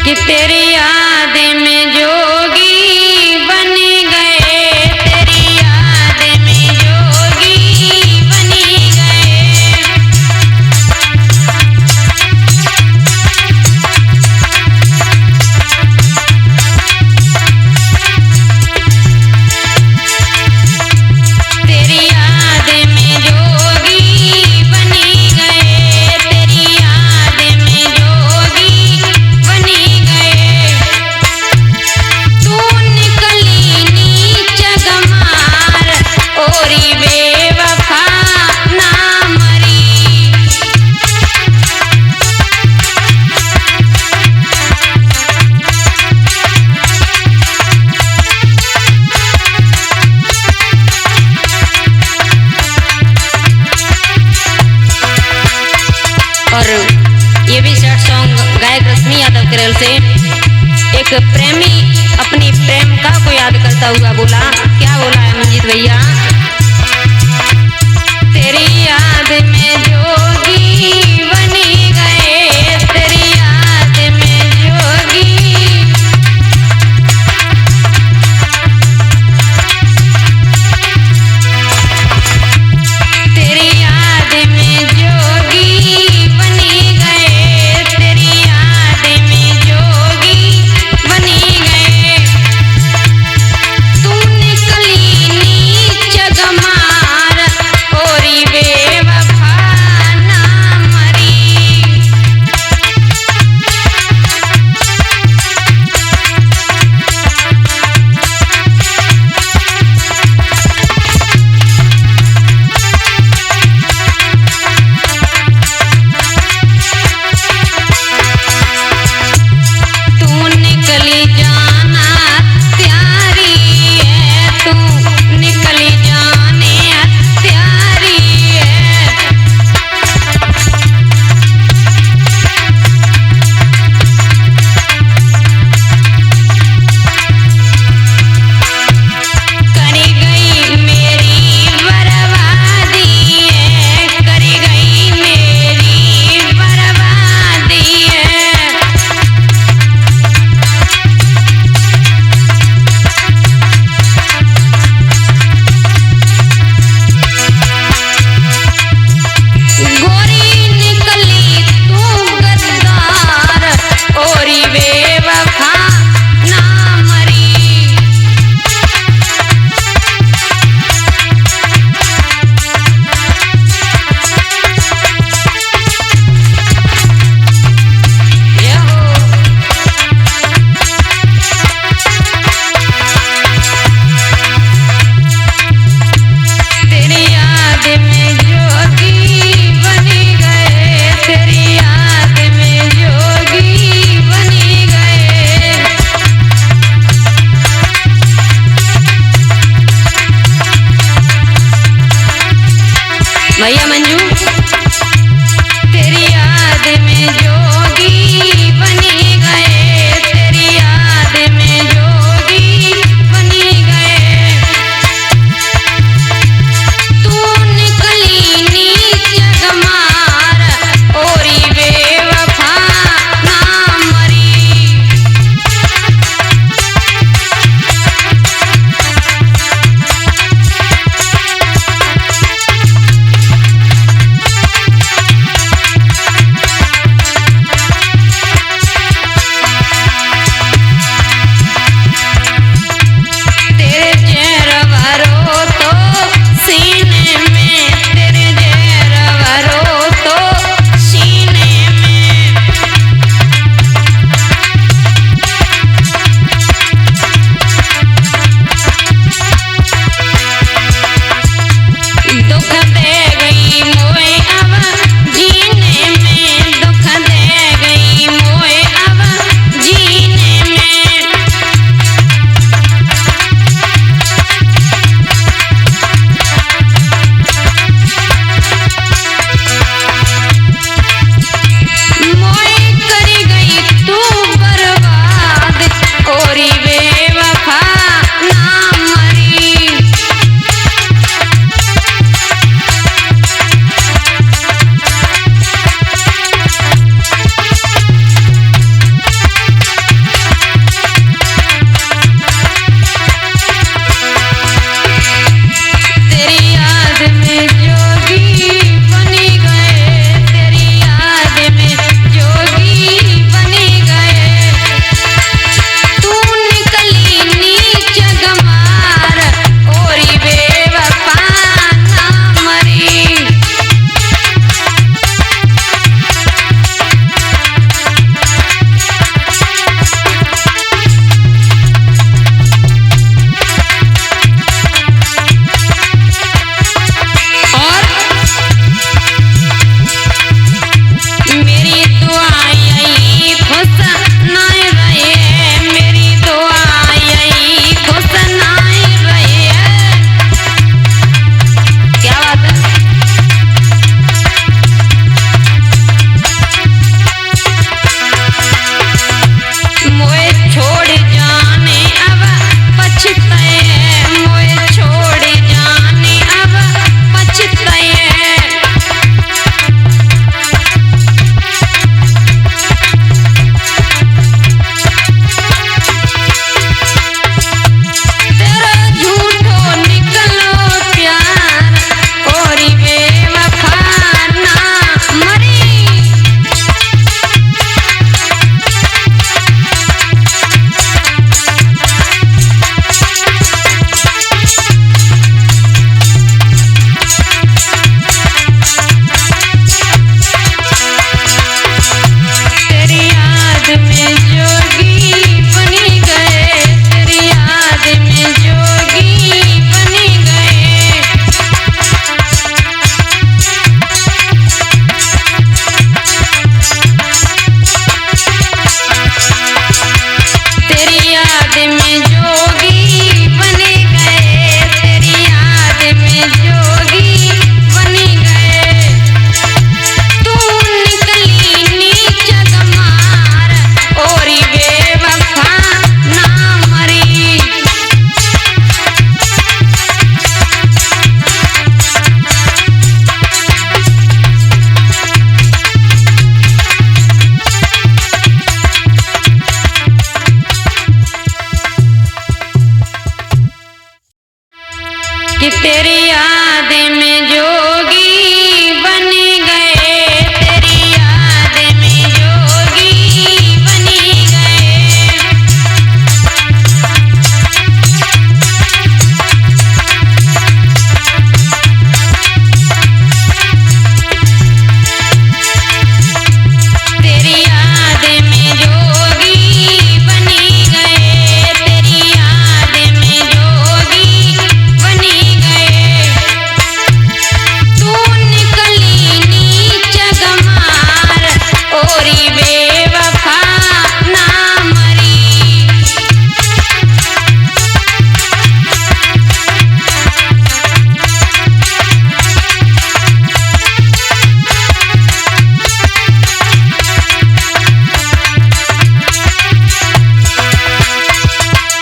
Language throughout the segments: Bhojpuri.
कि तेरी याद में जोगी बन गए, तेरी याद में जोगी बन गए। तेरी याद में जोगी बन गए, तेरी याद में जोगी बन गए। तू निकली नीच गमार ओरी बेवफा ना मरी। और ये भी शॉर्ट सॉन्ग गायक रश्मि यादव केरल से एक प्रेमी अपनी प्रेमिका को याद करता हुआ बोला, क्या बोला है मंजीत भैया? तेरी याद में जोगी बन गए, तेरी याद में जोगी। तेरी याद में जोगी बन गए, तेरी याद में जोगी बन गए। तू निकली नीच गमार ओरी बेवफा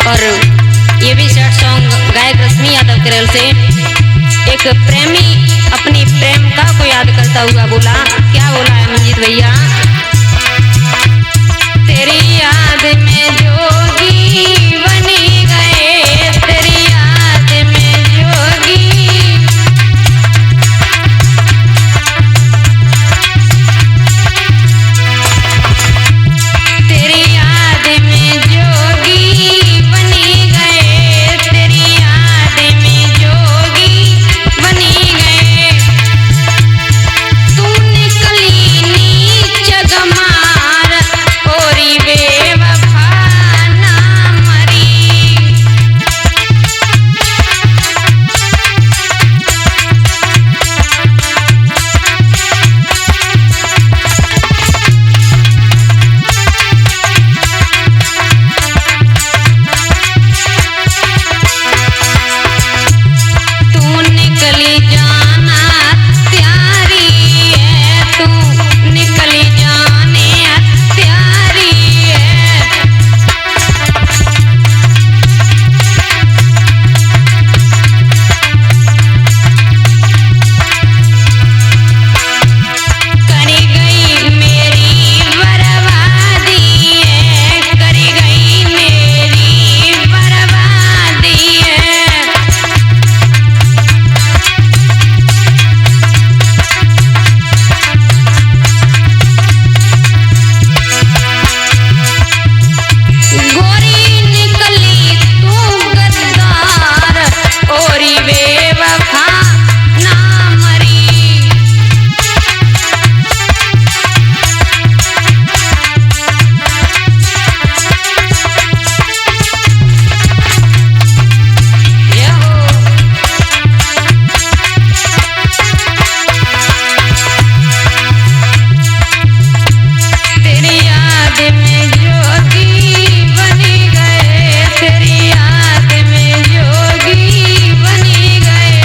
और ये भी शॉर्ट सॉन्ग गायक रश्मि यादव केरल से एक प्रेमी अपनी प्रेमिका को याद करता हुआ बोला, क्या बोला है मंजीत भैया? तेरी याद में जोगी बनी गए, तेरी याद में जोगी, तेरी याद में जोगी बनी गए, तेरी याद में जोगी बनी गए। तू निकली नीच जगमार ओरी बेवफा ना मरी। तू निकली जाना त्यारी है, तू निकली जाने त्यारी है। करी गई मेरी बर्बादी है, करी गई मेरी बर्बादी है। गोरी निकली तू गद्दार ओरी बेवफा ना मरी। ये हो तेरी याद में जोगी बनी गए, तेरी याद में जोगी बनी गए।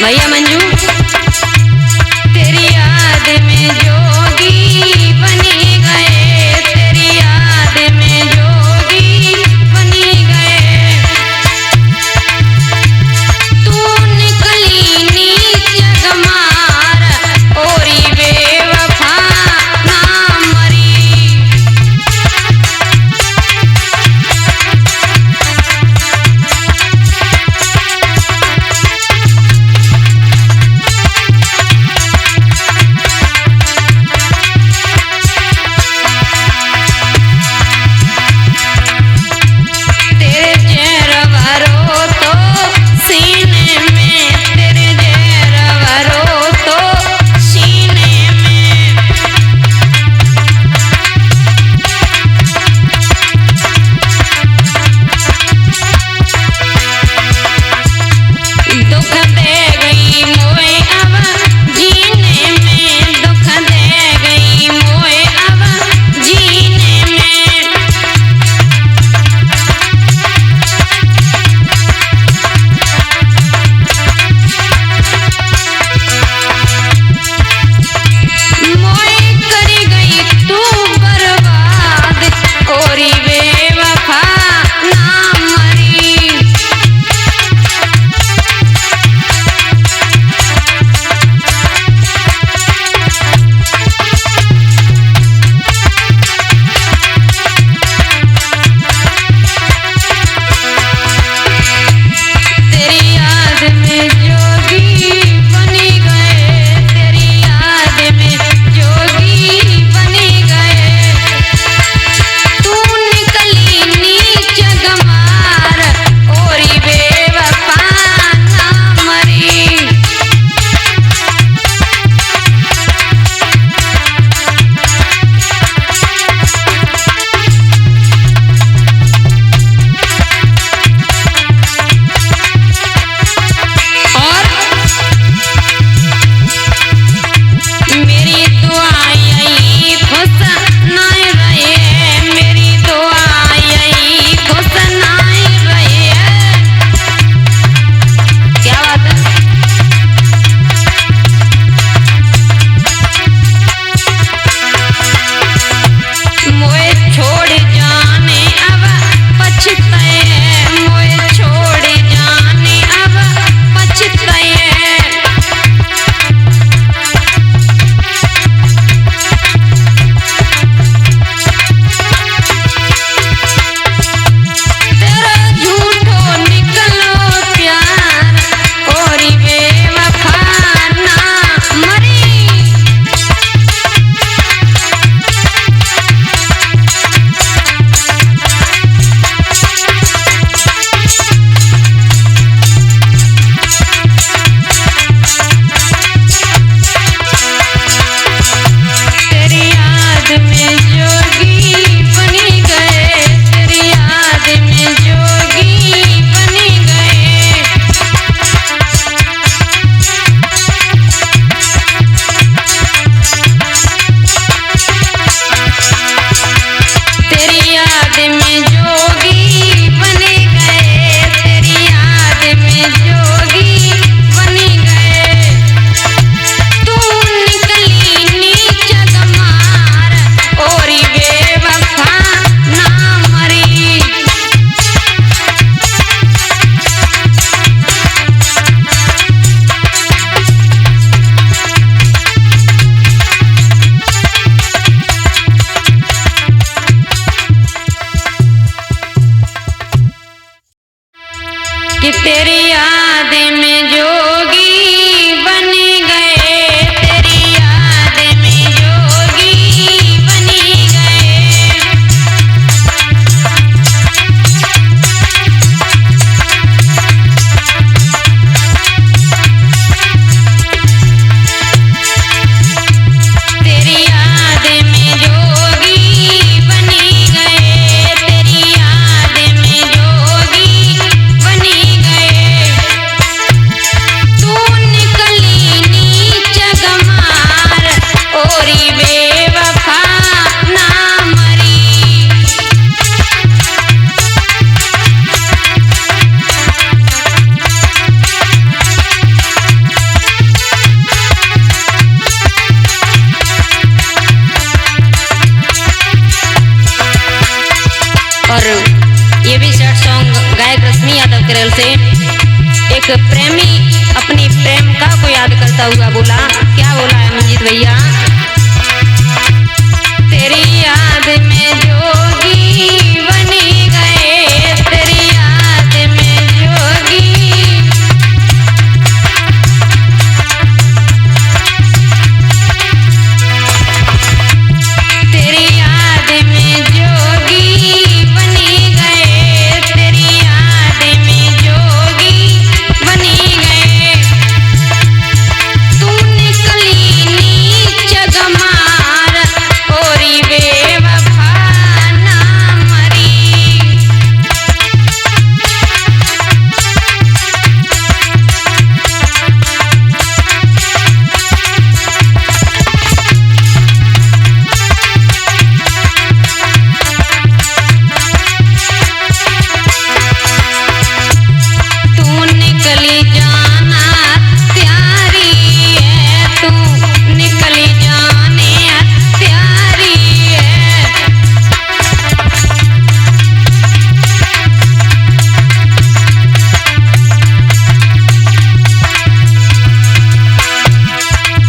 भैया मंजू, तेरी याद में जोगी बनी गए, तेरी याद में जोगी बनी गए। तू निकली नीच जगमार ओरी बेवफा ना मरी। करेल से एक प्रेमी अपनी प्रेमिका को याद करता हुआ बोला, क्या बोला है मंजीत भैया? तेरी याद में जोगी बनी गए, तेरी याद में जोगी, तेरी याद में जोगी बनी गए, तेरी याद में जोगी बनी गए। तू निकली नीच गमार ओरी बेवफा ना मरी। तू निकली जाना त्यारी है, तू निकली जाने त्यारी है।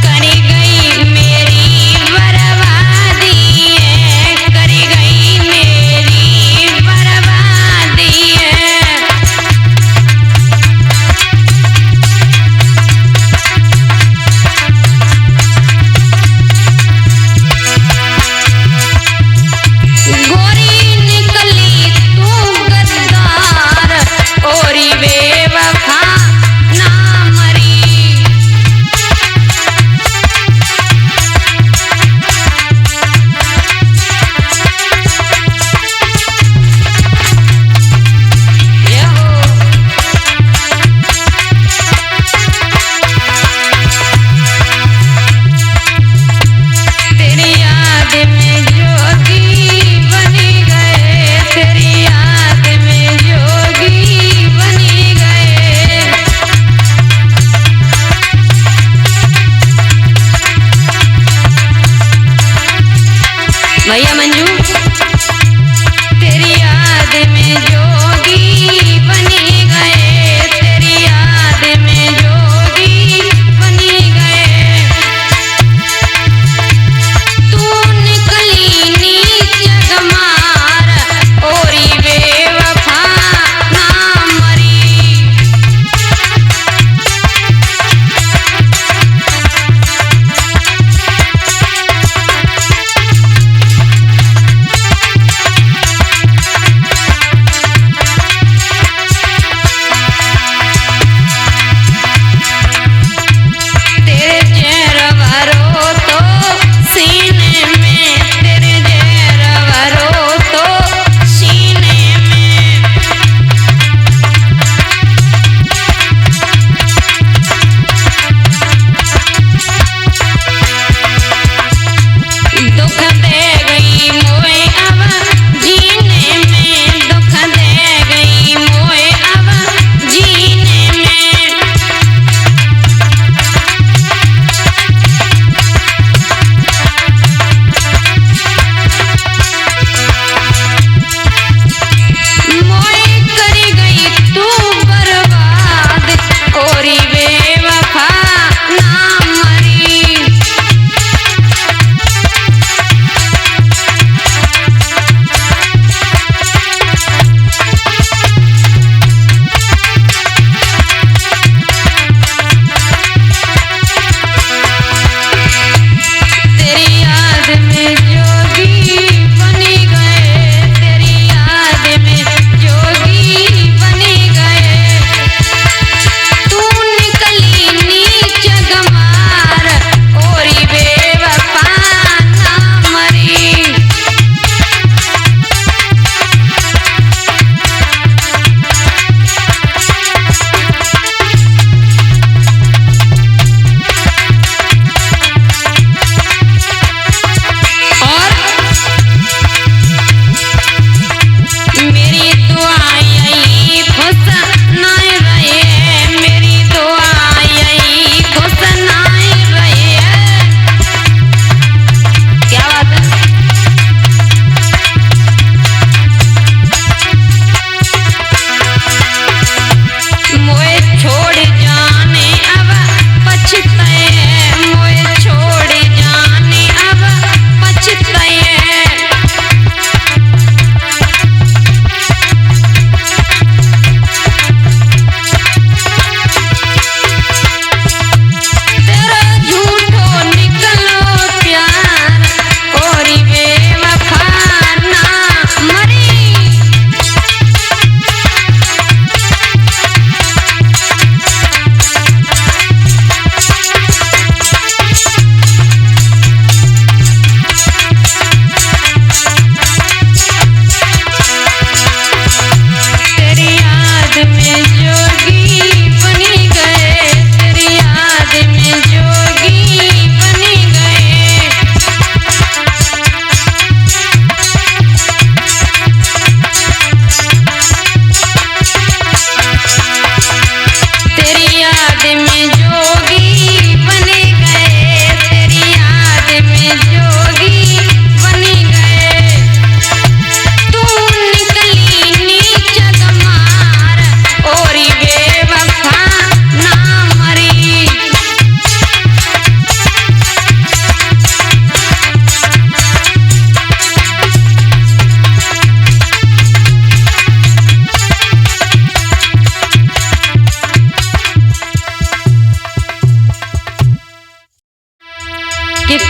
करी गई मेरी बर्बादी है, करी गई मेरी बर्बादी है। गोरी निकली तू गद्दार ओरी बेवफा ना मरी। ये हो तेरी याद में जोगी बनी गए, तेरी याद में जोगी बनी गए। भैया मंजू, तेरी याद में जोगी बनी गए, तेरी याद में जोगी बनी गए। तू निकली नीच गमार ओरी बेवफा ना मरी।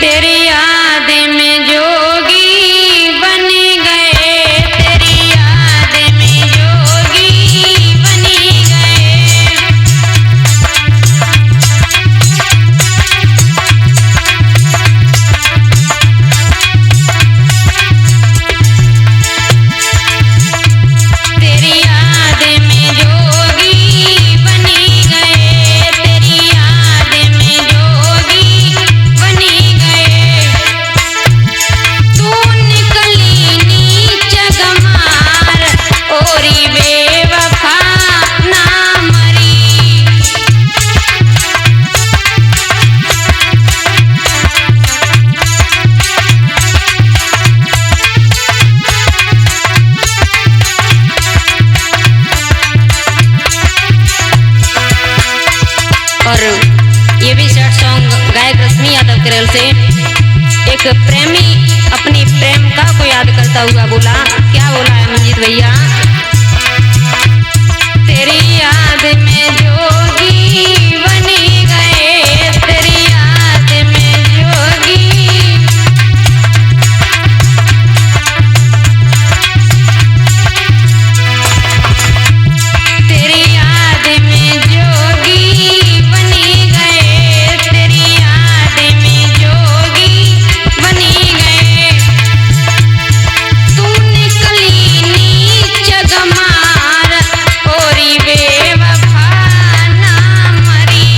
तेरी याद में जोगी बन गए, तेरी याद में जोगी बन गए। तेरी याद में जोगी बन गए, तेरी याद में जोगी बन गए। तू निकली नीच गमार ओरी बेवफा ना मरी। और ये भी शॉर्ट सॉन्ग गायक रश्मि यादव केरल से एक प्रेमी अपनी प्रेमिका को याद करता हुआ बोला, क्या बोला है मंजीत भैया? तेरी याद में जोगी बन गए, तेरी याद में जोगी। तेरी याद में जोगी बन गए, तेरी याद में जोगी बन गए। तू निकली नीच गमार ओरी बेवफा ना मरी।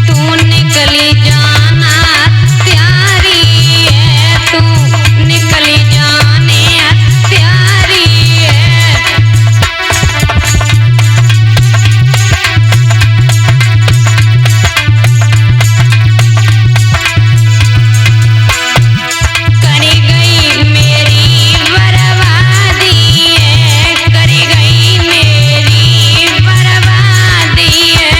तू निकली जाना हत्यारी है, तू निकली जाने हत्यारी है। करी गई मेरी बर्बादी है, करी गई मेरी बर्बादी है।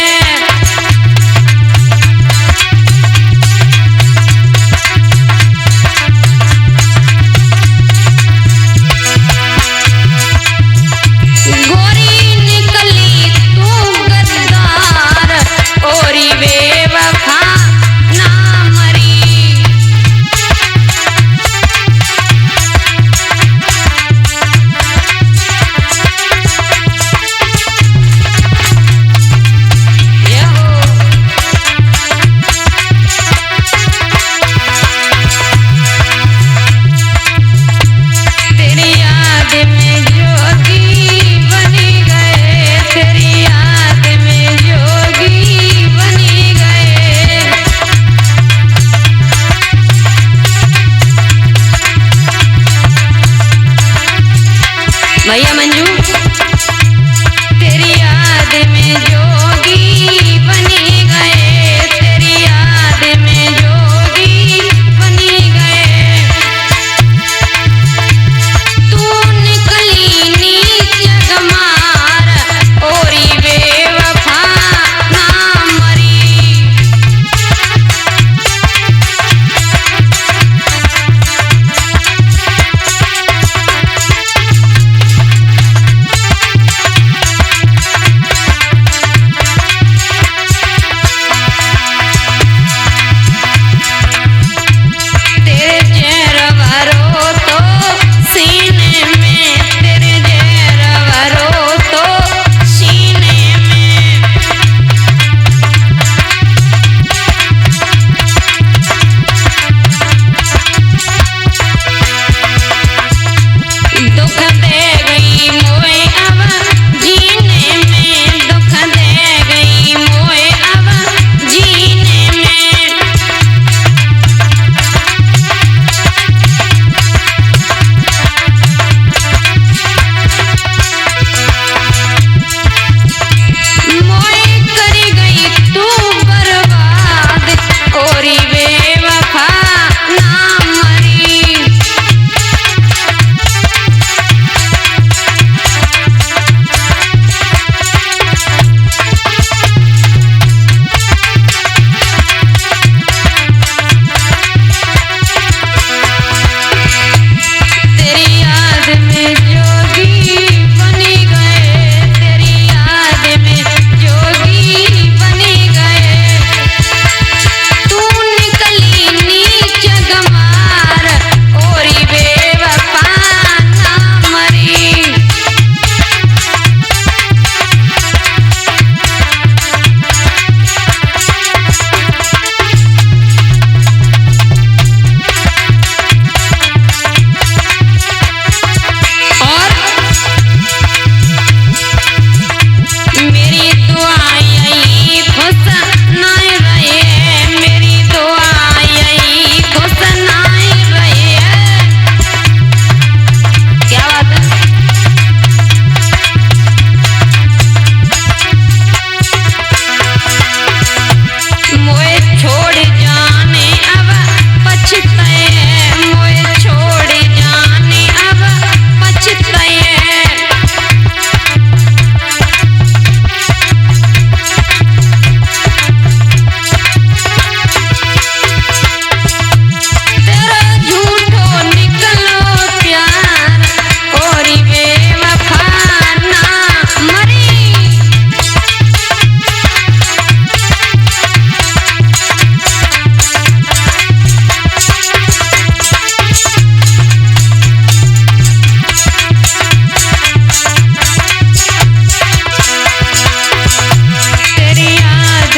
गोरी निकली तू गद्दार ओरी बेवफा ना मरी। ये हो तेरी याद में जोगी बन गए, तेरी याद में जोगी बन गए। भैया मंजू, तेरी याद में जोगी बन गए, तेरी याद में जोगी बन गए। तू निकली नीच गमार ओरी बेवफा ना मरी।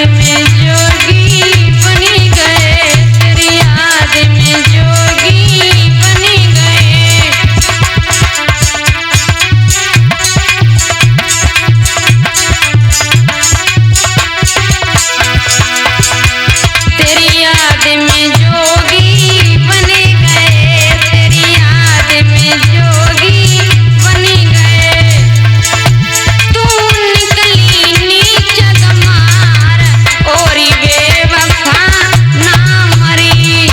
में जोगी बन गए, तेरी याद में जोगी बन गए। तेरी याद में जोगी बन गए, तेरी याद में जोगी बन गए। तू निकली नीच गमार और बेवफा ना मरी।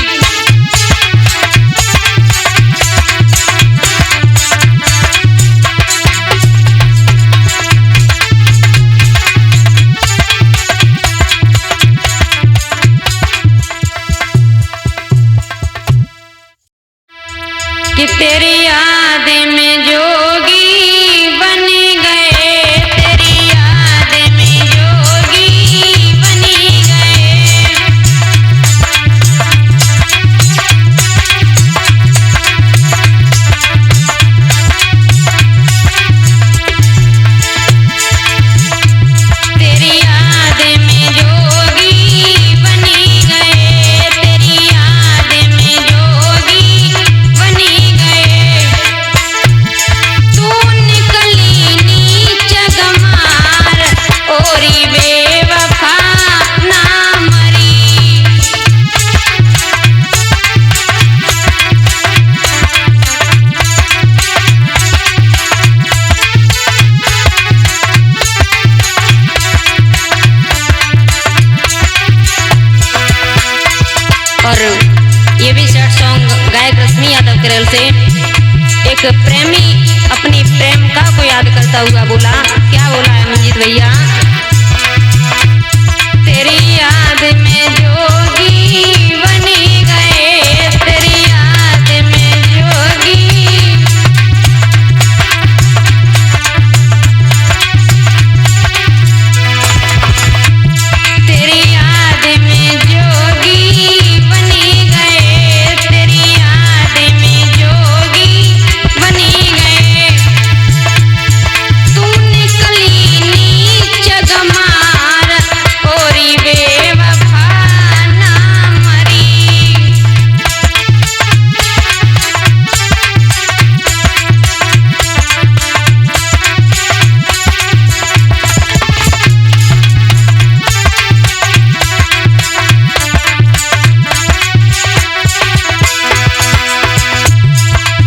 कि तेरी याद में जोगी बन गए, तेरी याद में जोगी बन गए। तेरी याद में जोगी बन गए, तेरी याद में जोगी बन गए। तू निकली नीच गमार और बेवफा ना मरी। और ये भी शॉर्ट सॉन्ग गायक रश्मि यादव केरल से एक प्रेमी अपनी प्रेमिका को याद करता हुआ बोला, क्या बोला है मंजीत भैया? तेरी याद में जोगी बन गए, तेरी याद में जोगी। तेरी याद में जोगी बन गए, तेरी याद में जोगी बन गए। तू निकली नीच गमार और बेवफा ना मरी।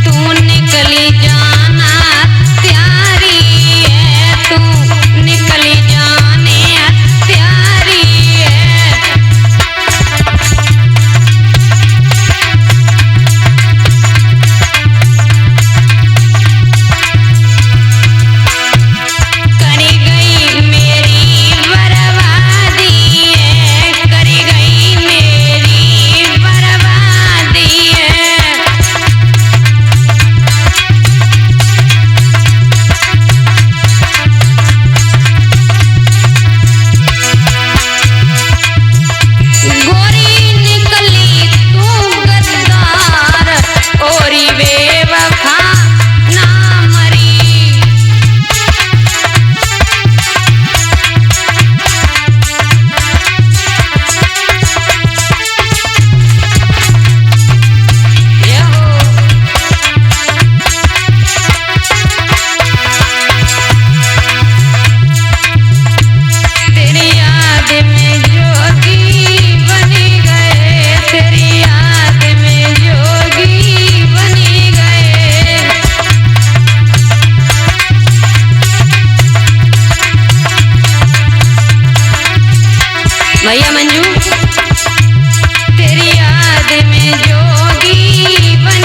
तू निकली जाना त्यारी है, तू निकली जाने त्यारी है। करी गई मेरी बर्बादी है, करी गई मेरी बर्बादी है। गोरी निकली तू गद्दार और बेवफा ना मरी। ये हो तेरी याद में जोगी बन गए, तेरी याद में जोगी बन गए। भैया मंजू, तेरी याद में जोगी बन